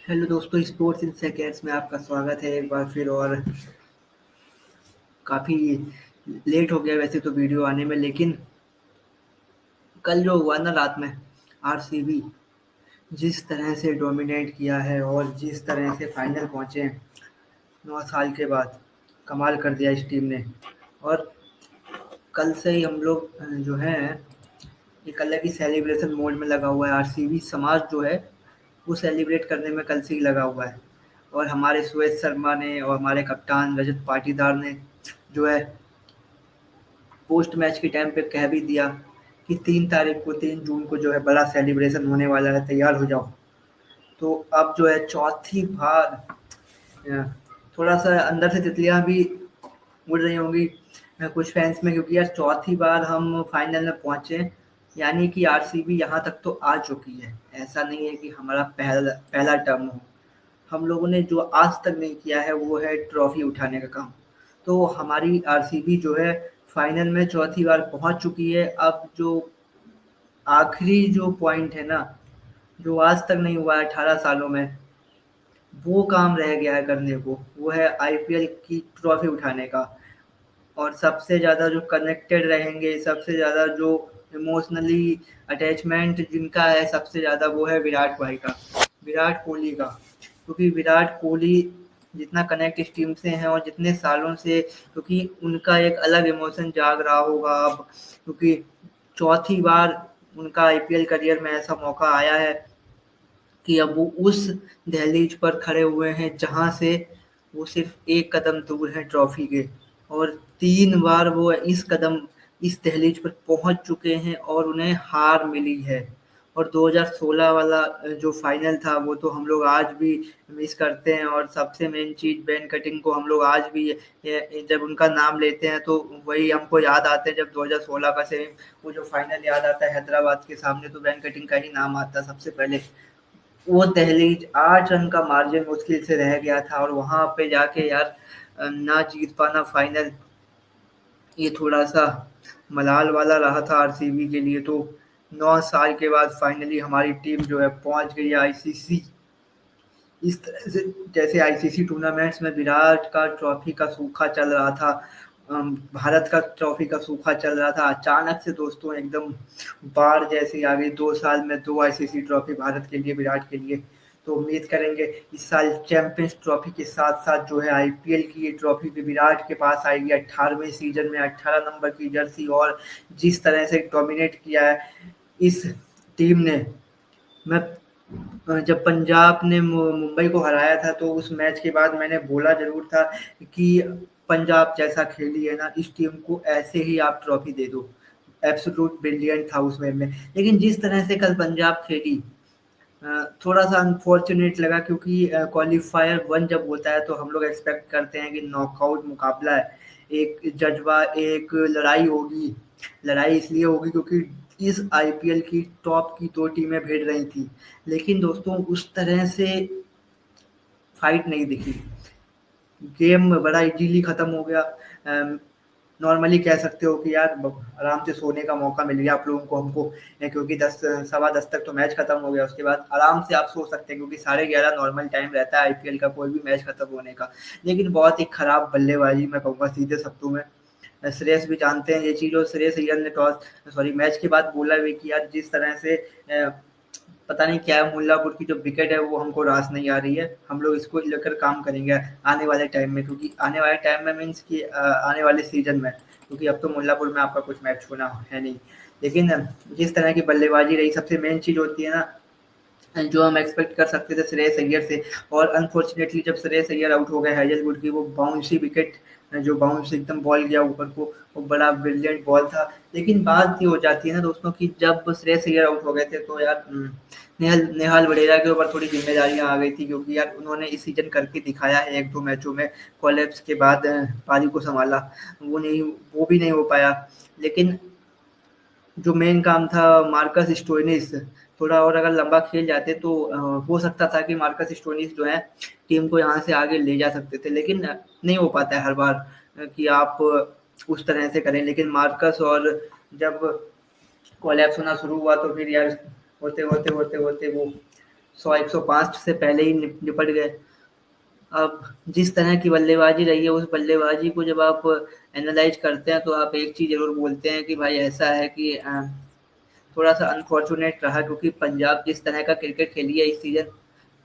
Hello दोस्तों, sports in seconds में आपका स्वागत है एक बार फिर। और काफ़ी लेट हो गया वैसे तो वीडियो आने में, लेकिन कल जो हुआ ना रात में, आरसीबी जिस तरह से डोमिनेट किया है और जिस तरह से फाइनल पहुंचे हैं 9 साल के बाद, कमाल कर दिया इस टीम ने। और कल से ही हम लोग जो है एक अलग ही सेलिब्रेशन मोड में लगा हुआ है। आरसीबी समाज जो है वो सेलिब्रेट करने में कल से ही लगा हुआ है। और हमारे सुरेश शर्मा ने और हमारे कप्तान रजत पाटीदार ने जो है पोस्ट मैच के टाइम पे कह भी दिया कि 3 तारीख को 3 जून को जो है बड़ा सेलिब्रेशन होने वाला है, तैयार हो जाओ। तो अब जो है चौथी बार अ, थोड़ा सा अंदर से तितलियां भी उड़ रही होंगी कुछ फैंस में, क्योंकि यार चौथी बार हम फाइनल में पहुंचे, यानी कि आरसीबी यहाँ तक तो आ चुकी है। ऐसा नहीं है कि हमारा पहला पहला टर्म हो। हम लोगों ने जो आज तक नहीं किया है वो है ट्रॉफी उठाने का काम। तो हमारी आरसीबी जो है फाइनल में चौथी बार पहुंच चुकी है। अब जो आखिरी जो पॉइंट है ना, जो आज तक नहीं हुआ है 18 सालों में, वो काम रह गया है करने को। वो है आईपीएल की ट्रॉफी उठाने का। और सबसे ज़्यादा जो कनेक्टेड रहेंगे, सबसे ज़्यादा जो इमोशनली अटैचमेंट जिनका है सबसे ज़्यादा, वो है विराट भाई का, विराट कोहली का। क्योंकि विराट कोहली जितना कनेक्ट इस टीम से हैं और जितने सालों से, क्योंकि उनका एक अलग इमोशन जाग रहा होगा अब, क्योंकि चौथी बार उनका आईपीएल करियर में ऐसा मौका आया है कि अब वो उस दहलीज पर खड़े हुए हैं जहाँ से वो सिर्फ एक कदम दूर है ट्रॉफी के। और 3 बार वो इस दहलीज पर पहुंच चुके हैं और उन्हें हार मिली है। और 2016 वाला जो फाइनल था वो तो हम लोग आज भी मिस करते हैं। और सबसे मेन चीज बेन कटिंग को हम लोग आज भी जब उनका नाम लेते हैं तो वही हमको याद आते हैं। जब 2016 का सेम वो जो फाइनल याद आता है हैदराबाद के सामने, तो बेन कटिंग का ही नाम आता है सबसे पहले। वो दहलीज 8 रन का मार्जिन मुश्किल से रह गया था और वहां पे जाके यार ना जीत पाना फाइनल, ये थोड़ा सा मलाल वाला रहा था आरसीबी के लिए। तो 9 साल के बाद फाइनली हमारी टीम जो है पहुंच गई आईसीसी। इस तरह से जैसे आईसीसी टूर्नामेंट्स में विराट का ट्रॉफी का सूखा चल रहा था, भारत का ट्रॉफी का सूखा चल रहा था, अचानक से दोस्तों एकदम बाढ़ जैसी आ गई। 2 साल में 2 आईसीसी ट्रॉफी भारत के लिए, विराट के लिए। तो उम्मीद करेंगे इस साल चैंपियंस ट्रॉफी के साथ साथ जो है आईपीएल की ये ट्रॉफी भी विराट के पास आएगी। 18वें सीजन में 18 नंबर की जर्सी, और जिस तरह से डोमिनेट किया है इस टीम ने। मैं जब पंजाब ने मुंबई को हराया था तो उस मैच के बाद मैंने बोला जरूर था कि पंजाब जैसा खेली है ना, इस टीम को ऐसे ही आप ट्रॉफी दे दो। एब्सोल्यूट ब्रिलियंट था उसमें में। लेकिन जिस तरह से कल पंजाब खेली, थोड़ा सा अनफॉर्चुनेट लगा, क्योंकि क्वालिफायर वन जब होता है तो हम लोग एक्सपेक्ट करते हैं कि नॉकआउट मुकाबला है, एक जज्बा, एक लड़ाई होगी। लड़ाई इसलिए होगी क्योंकि इस आईपीएल की टॉप की 2 टीमें भिड़ रही थी। लेकिन दोस्तों उस तरह से फाइट नहीं दिखी। गेम बड़ा इजीली खत्म हो गया। नॉर्मली कह सकते हो कि यार आराम से सोने का मौका मिल गया आप लोगों को, हमको, क्योंकि 10 सवा 10 तक तो मैच खत्म हो गया। उसके बाद आराम से आप सो सकते हैं, क्योंकि 11:30 नॉर्मल टाइम रहता है आईपीएल का कोई भी मैच खत्म होने का। लेकिन बहुत ही खराब बल्लेबाजी मैं कहूँगा सीधे शब्दों में। श्रेयस भी जानते हैं ये चीज़, और श्रेयस अय्यर ने मैच के बाद बोला भी कि यार जिस तरह से पता नहीं क्या है, मुल्लापुर की जो विकेट है वो हमको रास नहीं आ रही है। हम लोग इसको लेकर काम करेंगे आने वाले टाइम में, क्योंकि आने वाले टाइम में मीन्स कि आने वाले सीजन में, क्योंकि अब तो मुल्लापुर में आपका कुछ मैच होना है नहीं। लेकिन जिस तरह की बल्लेबाजी रही, सबसे मेन चीज़ होती है ना जो हम एक्सपेक्ट कर सकते थे श्रेयस अय्यर से। और अनफॉर्चुनेटली जब श्रेयस अय्यर आउट हो गए हैजलवुड की वो बाउंसी विकेट, जो बाउंस एकदम बॉल गया ऊपर को, वो बड़ा ब्रिलियंट बॉल था। लेकिन बात ये हो जाती है ना दोस्तों कि जब श्रेयस अय्यर आउट हो गए थे तो यार नेहल नेहाल वडेरा के ऊपर थोड़ी जिम्मेदारियां आ गई थी, क्योंकि यार उन्होंने इस सीजन करके दिखाया है 1-2 मैचों में। कोलैप्स के बाद पारी को संभाला, वो भी नहीं हो पाया। लेकिन जो मेन काम था मार्कस स्टोइनिस, थोड़ा और अगर लंबा खेल जाते तो हो सकता था कि मार्कस स्टोइनिस जो है टीम को यहाँ से आगे ले जा सकते थे। लेकिन नहीं हो पाता है हर बार कि आप उस तरह से करें। लेकिन मार्कस, और जब कोलैप्स होना शुरू हुआ तो फिर यार होते होते होते होते वो 100-105 से पहले ही निपट गए। अब जिस तरह की बल्लेबाजी रही है, उस बल्लेबाजी को जब आप एनालाइज करते हैं तो आप एक चीज़ ज़रूर बोलते हैं कि भाई ऐसा है कि थोड़ा-सा अनफॉर्चुनेट रहा, क्योंकि पंजाब जिस तरह का क्रिकेट खेली है इस सीज़न,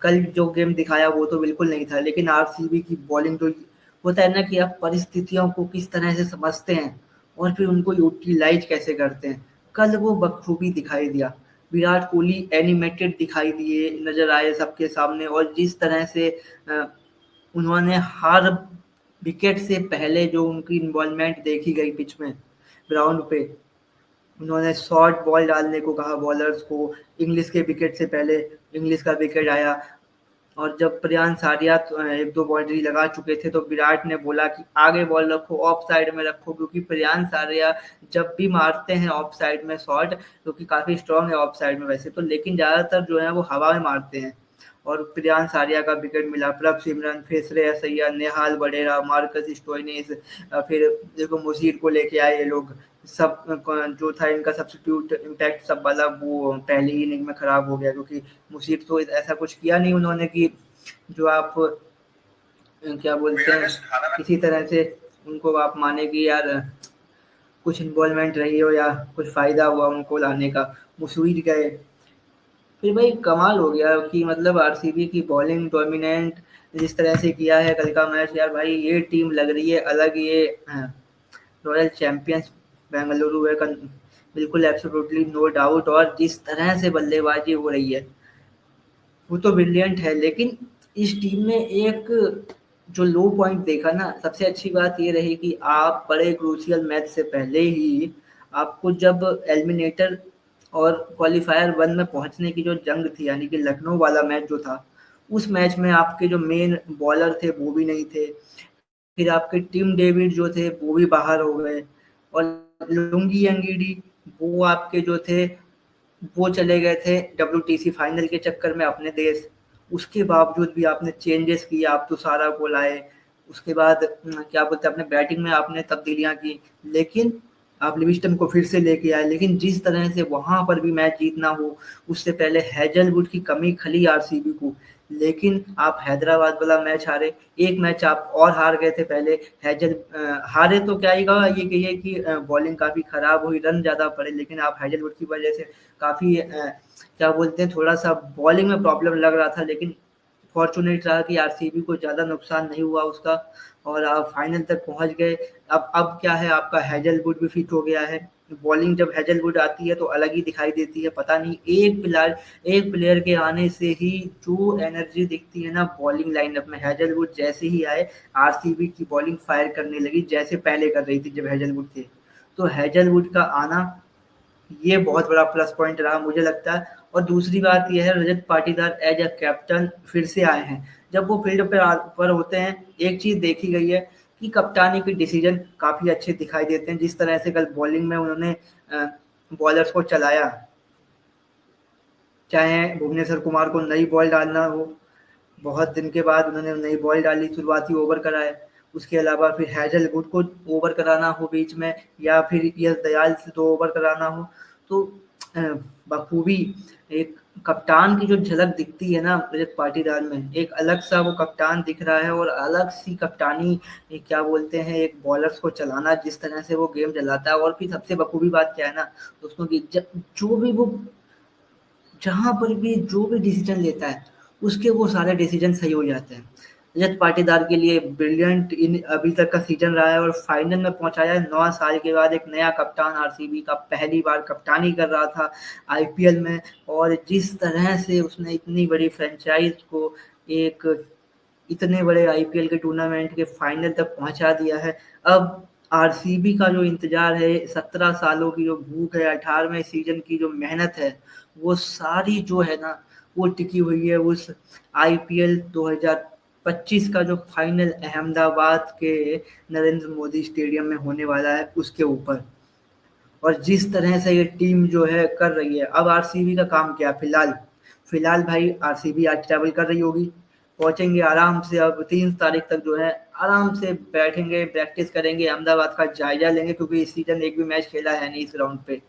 कल जो गेम दिखाया वो तो बिल्कुल नहीं था। लेकिन आरसीबी की बॉलिंग तो होता है ना कि आप परिस्थितियों को किस तरह से समझते हैं और फिर उनको यूटिलाइज़ कैसे करते हैं। कल वो बखूबी दिखाई दिया। विराट कोहली एनिमेटेड दिखाई दिए, नज़र आए सबके सामने, और जिस तरह से अ, उन्होंने हर विकेट से पहले जो उनकी इन्वॉल्वमेंट देखी गई पिच में, ग्राउंड पे, उन्होंने शॉर्ट बॉल डालने को कहा बॉलर्स को। इंग्लिश के विकेट से पहले इंग्लिश का विकेट आया, और जब प्रियांश आर्या एक दो बाउंड्री लगा चुके थे तो विराट ने बोला कि आगे बॉल रखो, ऑफ साइड में रखो, क्योंकि प्रियांश आर्या जब भी मारते हैं ऑफ साइड में शॉट, क्योंकि काफी स्ट्रांग है ऑफ साइड में वैसे तो, लेकिन ज्यादातर जो है वो हवा में मारते हैं। और प्रियांश आर्या का विकेट मिला, प्रभ सिमरन, फिर श्रेयस अय्यर, नेहाल वडेरा, मार्कस स्टोइनिस, फिर देखो मुशीर को लेके आए ये लोग। सब जो था इनका सब्स्टिट्यूट इम्पैक्ट सब वाला, वो पहली ही इनिंग में खराब हो गया, क्योंकि मुशीर तो ऐसा कुछ किया नहीं उन्होंने कि जो आप क्या बोलते हैं किसी तरह से उनको आप माने कि यार कुछ इन्वॉल्वमेंट रही हो या कुछ फायदा हुआ उनको लाने का। मुशीर गए, फिर भाई कमाल हो गया कि मतलब आरसीबी की बॉलिंग डोमिनेंट जिस तरह से किया है कल का मैच, यार भाई ये टीम लग रही है अलग, ये रॉयल चैंपियंस बेंगलुरु है, बिल्कुल एब्सोल्युटली नो डाउट। और जिस तरह से बल्लेबाजी हो रही है वो तो ब्रिलियंट है, लेकिन इस टीम में एक जो लो पॉइंट देखा ना, सबसे अच्छी बात ये रही कि आप बड़े क्रूशियल मैच से पहले ही आपको जब एलिमिनेटर और क्वालिफायर वन में पहुंचने की जो जंग थी, यानी कि लखनऊ वाला मैच जो था, उस मैच में आपके जो मेन बॉलर थे वो भी नहीं थे। फिर आपके टिम डेविड जो थे वो भी बाहर हो गए, और लुंगी एंगीडी वो आपके जो थे वो चले गए थे डब्ल्यूटीसी फाइनल के चक्कर में अपने देश। उसके बावजूद भी आपने चेंजेस किए, आप तुषारा को लाए, उसके बाद क्या बोलते हैं अपने बैटिंग में आपने तब्दीलियां की, लेकिन आप लिविस्टन को फिर से लेके आए। लेकिन जिस तरह से वहां पर भी मैच जीतना हो, उससे पहले हैजलवुड की कमी खली आरसीबी को, लेकिन आप हैदराबाद वाला मैच हारे। एक मैच आप और हार गए थे पहले, हारे तो क्या ही कहा, ये कहिए कि बॉलिंग काफी खराब हुई, रन ज्यादा पड़े, लेकिन आप हैजलवुड की वजह से काफी क्या बोलते हैं थोड़ा सा बॉलिंग में प्रॉब्लम लग रहा था, लेकिन फॉर्चुनेट रहा कि आरसीबी को ज्यादा नुकसान नहीं हुआ उसका, और आप फाइनल तक पहुंच गए। अब क्या है, आपका हैजलवुड भी फिट हो गया है। बॉलिंग जब हैजलवुड आती है तो अलग ही दिखाई देती है, पता नहीं एक प्लेयर के आने से ही जो एनर्जी दिखती है ना बॉलिंग लाइनअप में, हैजलवुड जैसे ही आए आरसीबी की बॉलिंग फायर करने लगी जैसे पहले कर रही थी जब हैजलवुड थे। तो हैजलवुड का आना ये बहुत बड़ा प्लस पॉइंट रहा मुझे लगता है। और दूसरी बात ये है, Rajat Patidar as a captain फिर से आए हैं। जब वो फील्ड पर होते हैं, एक चीज देखी गई है कि कप्तानी के डिसीजन काफी अच्छे दिखाई देते हैं। जिस तरह से कल बॉलिंग में उन्होंने बॉलर्स को चलाया, चाहे भुवनेश्वर कुमार को नई बॉल डालना हो, बहुत दिन के बाद उन्होंने नई बॉल डाली, शुरुआती ओवर कराए। उसके अलावा फिर हैजलवुड को ओवर कराना हो बीच में, या फिर यश दयाल से 2 ओवर कराना हो, तो अ, बखूबी एक कप्तान की जो झलक दिखती है ना रजत पाटीदार में, एक अलग सा वो कप्तान दिख रहा है, और अलग सी कप्तानी क्या बोलते हैं एक बॉलर्स को चलाना, जिस तरह से वो गेम चलाता है। और फिर सबसे बखूबी बात क्या है ना दोस्तों की, जो भी वो जहाँ पर भी जो भी डिसीजन लेता है उसके वो सारे डिसीजन सही हो जाते हैं। रजत पाटीदार के लिए ब्रिलियंट इन अभी तक का सीजन रहा है, और फाइनल में पहुंचाया है 9 साल के बाद। एक नया कप्तान आरसीबी का पहली बार कप्तानी कर रहा था आईपीएल में, और जिस तरह से उसने इतनी बड़ी फ्रेंचाइज को एक इतने बड़े आईपीएल के टूर्नामेंट के फाइनल तक पहुंचा दिया है। अब आरसीबी का जो इंतजार है, 17 सालों की जो भूख है, 18वें सीजन की जो मेहनत है, वो सारी जो है ना वो टिकी हुई है उस आईपीएल 2025 का जो फाइनल अहमदाबाद के नरेंद्र मोदी स्टेडियम में होने वाला है उसके ऊपर। और जिस तरह से ये टीम जो है कर रही है, अब आरसीबी का काम क्या है फिलहाल। फिलहाल भाई आरसीबी आज ट्रैवल कर रही होगी, पहुंचेंगे आराम से, अब 3 तारीख तक जो है आराम से बैठेंगे, प्रैक्टिस करेंगे, अहमदाबाद का जायजा लेंगे, क्योंकि इस सीजन एक भी मैच खेला है नहीं इस ग्राउंड पे।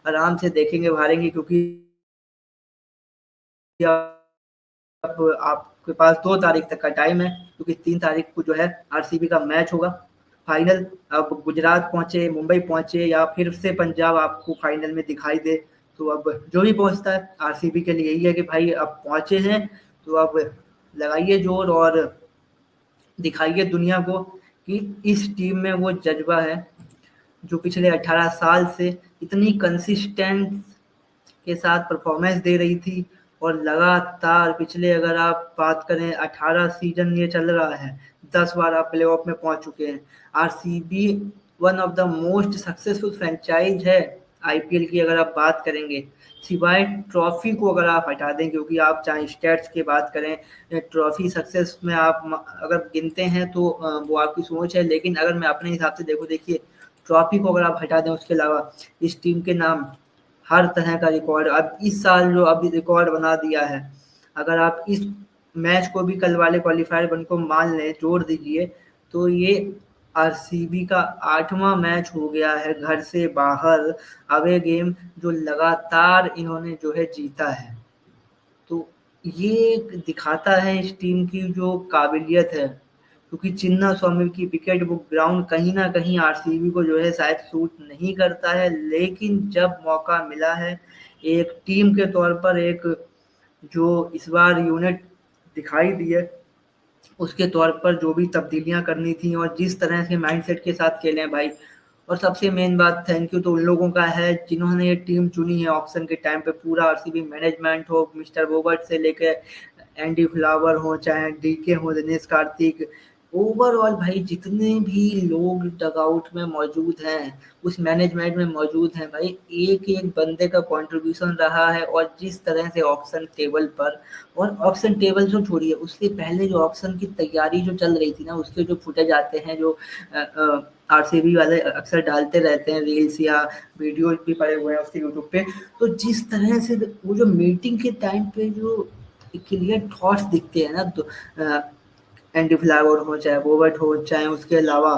आराम से देखेंगे, हारेंगे, क्योंकि अब आपके पास 2 तारीख तक का टाइम है, क्योंकि 3 तारीख को जो है आरसीबी का मैच होगा फाइनल। अब गुजरात पहुंचे, मुंबई पहुंचे या फिर से पंजाब आपको फाइनल में दिखाई दे, तो अब जो भी पहुंचता है आरसीबी के लिए यही है कि भाई अब पहुंचे हैं तो अब लगाइए जोर और दिखाइए दुनिया को कि इस टीम में वो जज्बा है जो पिछले 18 साल से इतनी कंसिस्टेंट के साथ परफॉर्मेंस दे रही थी। और लगातार पिछले अगर आप बात करें 18 सीजन ये चल रहा है, 10 बार आप प्लेऑफ में पहुंच चुके हैं। RCB one of the most successful franchise है आईपीएल की अगर आप बात करेंगे, सिवाय ट्रॉफी को अगर आप हटा दें, क्योंकि आप चाहे स्टैट्स की बात करें, ट्रॉफी सक्सेस में आप अगर गिनते हैं तो वो आपकी सोच है, लेकिन अगर मैं अपने हिसाब से देखिए ट्रॉफी को अगर आप हटा दें उसके अलावा इस टीम के नाम हर तरह का रिकॉर्ड अब इस साल जो अभी रिकॉर्ड बना दिया है, अगर आप इस मैच को भी कल वाले क्वालिफायर वन को मान लें, जोड़ दीजिए, तो ये आरसीबी का 8वां मैच हो गया है घर से बाहर अवे गेम जो लगातार इन्होंने जो है जीता है। तो ये दिखाता है इस टीम की जो काबिलियत है, क्योंकि चिन्ना स्वामी की विकेट वो ग्राउंड कहीं ना कहीं आरसीबी को जो है शायद सूट नहीं करता है, लेकिन जब मौका मिला है एक टीम के तौर पर, एक जो इस बार यूनिट दिखाई दी है उसके तौर पर जो भी तब्दीलियां करनी थी और जिस तरह से माइंडसेट के साथ खेले हैं भाई। और सबसे मेन बात थैंक यू तो उन लोगों का है जिन्होंने ये टीम चुनी है ऑक्शन के टाइम पे, पूरा आरसीबी मैनेजमेंट हो, मिस्टर बोबर्ट से लेकर एंडी फ्लावर हो, चाहे डीके हो, दिनेश कार्तिक, ओवरऑल भाई जितने भी लोग डगआउट में मौजूद हैं, उस मैनेजमेंट में मौजूद हैं भाई, एक एक बंदे का कंट्रीब्यूशन रहा है। और जिस तरह से ऑक्शन टेबल पर, और ऑक्शन टेबल जो छोड़िए उससे पहले जो ऑक्शन की तैयारी जो चल रही थी ना, उसके जो फुटेज आते हैं जो आरसीबी वाले अक्सर डालते रहते हैं रील्स या वीडियो भी पड़े हुए हैं उसके यूट्यूब पे, तो जिस तरह से वो जो मीटिंग के टाइम पे जो क्लियर थॉट्स दिखते हैं ना, तो एंडी फ्लावर हो, चाहे बोबर्ट हो, चाहे उसके अलावा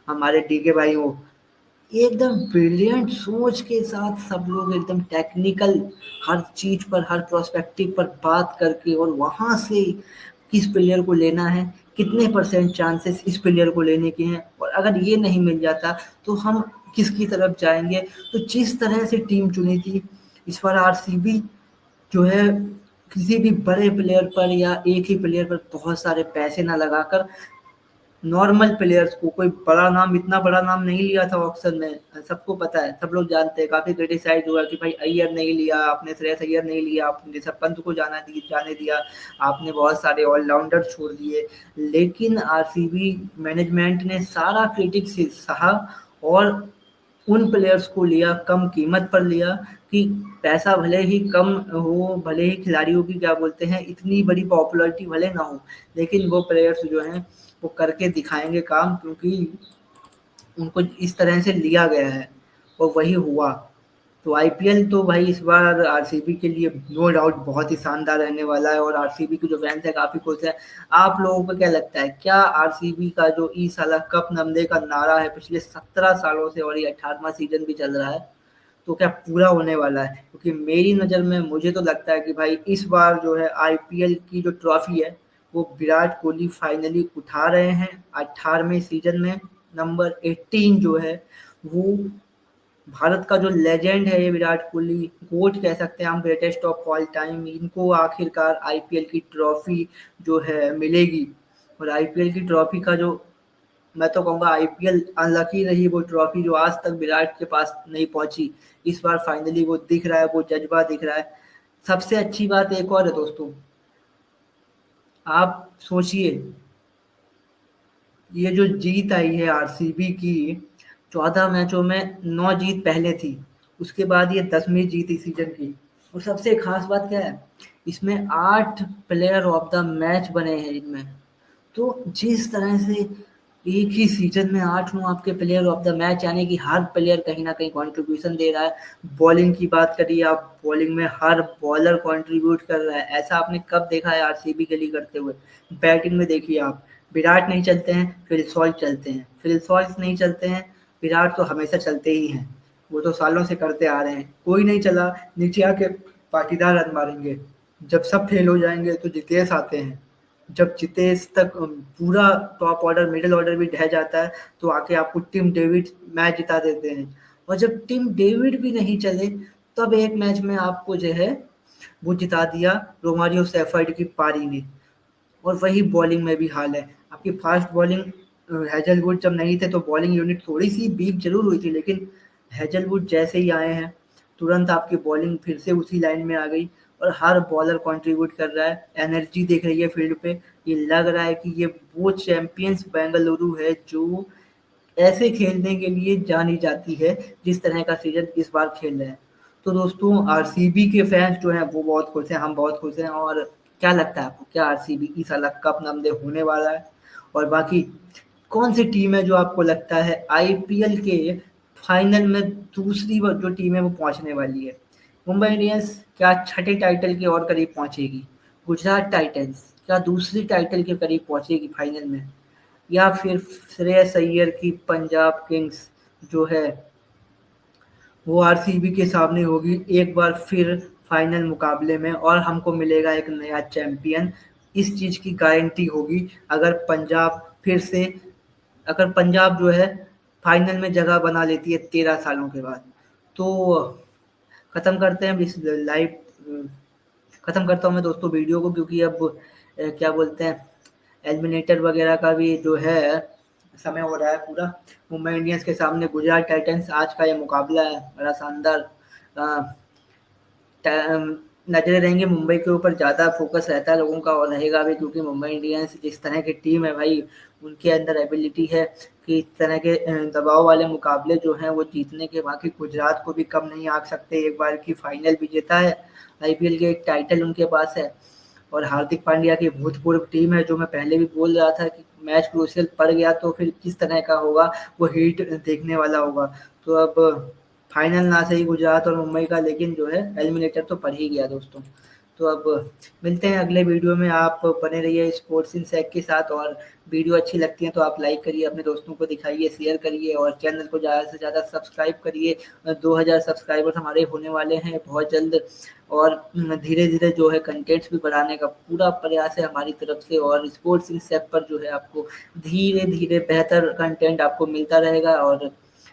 हमारे डीके भाई हो, एकदम ब्रिलियंट सोच के साथ सब लोग एकदम टेक्निकल हर चीज पर, हर प्रोस्पेक्टिव पर बात करके, और वहां से किस प्लेयर को लेना है, कितने परसेंट चांसेस इस प्लेयर को लेने के हैं, और अगर ये नहीं मिल जाता तो हम किसकी तरफ जाएंगे। तो जिस तरह से टीम चुनी थी इस बार आरसीबी जो है किसी भी बड़े प्लेयर पर या एक ही प्लेयर पर बहुत सारे पैसे ना लगाकर नॉर्मल प्लेयर्स को, कोई बड़ा नाम, इतना बड़ा नाम नहीं लिया था ऑक्शन में, सबको पता है, सब लोग जानते हैं, काफी क्रिटिसाइज हुआ कि भाई अय्यर नहीं लिया आपने, श्रेयस अय्यर नहीं लिया आपने, ऋषभ पंत को जाने दिया आपने, बहुत सारे ऑलराउंडर छोड़ दिए, लेकिन आरसीबी मैनेजमेंट ने सारा क्रिटिक से सहा और उन प्लेयर्स को लिया, कम कीमत पर लिया कि पैसा भले ही कम हो, भले ही खिलाड़ियों की क्या बोलते हैं इतनी बड़ी पॉपुलैरिटी भले ना हो, लेकिन वो प्लेयर्स जो हैं वो करके दिखाएंगे काम, क्योंकि उनको इस तरह से लिया गया है और वही हुआ। तो आईपीएल तो भाई इस बार आरसीबी के लिए नो डाउट बहुत ही शानदार रहने वाला है और आरसीबी के जो फैंस है काफी खुश है। आप लोगों को क्या लगता है, क्या आरसीबी का जो ई साला कप नमदे का नारा है पिछले 17 सालों से और ये 18वां सीजन भी चल रहा है, तो क्या पूरा होने वाला है? क्योंकि मेरी नज़र में मुझे तो लगता है कि भाई इस बार जो है आईपीएल की जो ट्रॉफी है वो विराट कोहली फाइनली उठा रहे हैं 18वें सीजन में। नंबर 18 जो है वो भारत का जो लेजेंड है, ये विराट कोहली गोट कह सकते हैं हम, ग्रेटेस्ट ऑफ ऑल टाइम, इनको आखिरकार आईपीएल की ट्रॉफी जो है मिलेगी। और आईपीएल की ट्रॉफी का जो, मैं तो कहूँगा आईपीएल अनलकी रही वो ट्रॉफी जो आज तक विराट के पास नहीं पहुंची, इस बार फाइनली वो दिख रहा है, वो जज्बा दिख रहा है। सबसे अच्छी बात एक और है दोस्तों, आप सोचिए ये जो जीत आई है आरसीबी की, 14 मैचों में 9 जीत पहले थी, उसके बाद ये 10वीं जीत इस सीजन की। और सबसे खास बात क्या है, इसमें 8 प्लेयर ऑफ द मैच बने हैं इनमें। तो जिस तरह से एक ही सीजन में 8 आपके प्लेयर ऑफ द मैच, यानी कि हर प्लेयर कहीं ना कहीं कंट्रीब्यूशन दे रहा है। बॉलिंग की बात करिए आप, बॉलिंग में हर बॉलर कंट्रीब्यूट कर रहा है, ऐसा आपने कब देखा है आरसीबी के लिए करते हुए? बैटिंग में देखिए आप, विराट नहीं चलते हैं फिल सॉल्ट चलते हैं, फिल सॉल्ट नहीं चलते हैं, विराट तो हमेशा चलते ही हैं, वो तो सालों से करते आ रहे हैं, कोई नहीं चला नीचे आके पाटीदार रन मारेंगे। जब सब फेल हो जाएंगे तो जितेश आते हैं। जब जितेश तक पूरा टॉप ऑर्डर मिडिल ऑर्डर भी ढह जाता है तो आके आपको टिम डेविड मैच जिता देते हैं। और जब टिम डेविड भी नहीं चले तब एक मैच में आपको जो है वो जिता दिया रोमारियो सेफर्ड की पारी ने। और वही बॉलिंग में भी हाल है। आपकी फास्ट बॉलिंग हैजलवुड जब नहीं थे तो बॉलिंग यूनिट थोड़ी सी वीक जरूर हुई थी, लेकिन हैजलवुड जैसे ही आए हैं तुरंत आपकी बॉलिंग फिर से उसी लाइन में आ गई और हर बॉलर कंट्रीब्यूट कर रहा है, एनर्जी दिख रही है फील्ड पे। ये लग रहा है कि ये वो चैंपियंस बेंगलुरु है जो ऐसे खेलने के लिए जानी जाती है जिस तरह का सीजन इस बार खेल रहे हैं। तो दोस्तों आरसीबी के फैंस जो हैं वो बहुत खुश हैं, हम बहुत खुश हैं। और क्या लगता है आपको, क्या आरसीबी इस साल कप नमदे होने वाला है? और बाकी कौन सी टीम है जो आपको लगता है आईपीएल के फाइनल में दूसरी जो टीम है वो पहुंचने वाली है? मुंबई इंडियंस क्या छठे टाइटल के और करीब पहुंचेगी? गुजरात टाइटंस क्या दूसरी टाइटल के करीब पहुंचेगी फाइनल में? या फिर श्रेयस अय्यर की पंजाब किंग्स जो है वो आरसीबी के सामने होगी एक बार फिर फाइनल मुकाबले में और हमको मिलेगा एक नया चैंपियन? इस चीज की गारंटी होगी अगर पंजाब फिर से, अगर पंजाब जो है फाइनल में जगह बना लेती है 13 सालों के बाद। तो खत्म करते हैं इस लाइव, खत्म करता हूँ मैं दोस्तों वीडियो को, क्योंकि अब क्या बोलते हैं एलिमिनेटर वगैरह का भी जो है समय हो रहा है पूरा। मुंबई इंडियंस के सामने गुजरात टाइटंस आज का ये मुकाबला है, बड़ा शानदार। अ, नजरें रहेंगी मुंबई के ऊपर, ज़्यादा फोकस रहता है लोगों का और रहेगा भी, क्योंकि मुंबई इंडियंस जिस तरह की टीम है भाई, उनके अंदर एबिलिटी है कि इस तरह के दबाव वाले मुकाबले जो हैं वो जीतने के। बाकी गुजरात को भी कम नहीं आंक सकते, एक बार की फाइनल भी जीता है, आईपीएल के एक टाइटल उनके पास है। और हार्दिक पांड्या की भूतपूर्व टीम है, जो मैं पहले भी बोल रहा था कि मैच क्रूशियल पड़ गया तो फिर किस तरह का होगा, वो हिट देखने वाला होगा। तो अब फाइनल ना सही गुजरात और मुंबई का, लेकिन जो है एलिमिनेटर तो पड़ ही गया दोस्तों। तो अब मिलते हैं अगले वीडियो में, आप बने रहिए स्पोर्ट्स इन सैक के साथ। और वीडियो अच्छी लगती है तो आप लाइक करिए, अपने दोस्तों को दिखाइए, शेयर करिए और चैनल को ज़्यादा से ज़्यादा सब्सक्राइब करिए। 2000 सब्सक्राइबर्स हमारे होने वाले हैं बहुत जल्द, और धीरे धीरे जो है कंटेंट्स भी बढ़ाने का पूरा प्रयास है हमारी तरफ से। और स्पोर्ट्स इन सैक पर जो है आपको धीरे धीरे बेहतर कंटेंट आपको मिलता रहेगा, और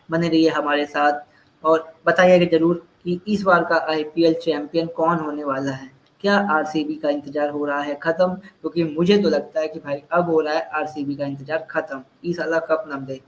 बने रहिए हमारे साथ। और बताइएगा ज़रूर कि इस बार का आईपीएल चैंपियन कौन होने वाला है? क्या आरसीबी का इंतज़ार हो रहा है खत्म? क्योंकि मुझे तो लगता है कि भाई अब हो रहा है आरसीबी का इंतज़ार खत्म, इस साल कप ना दे।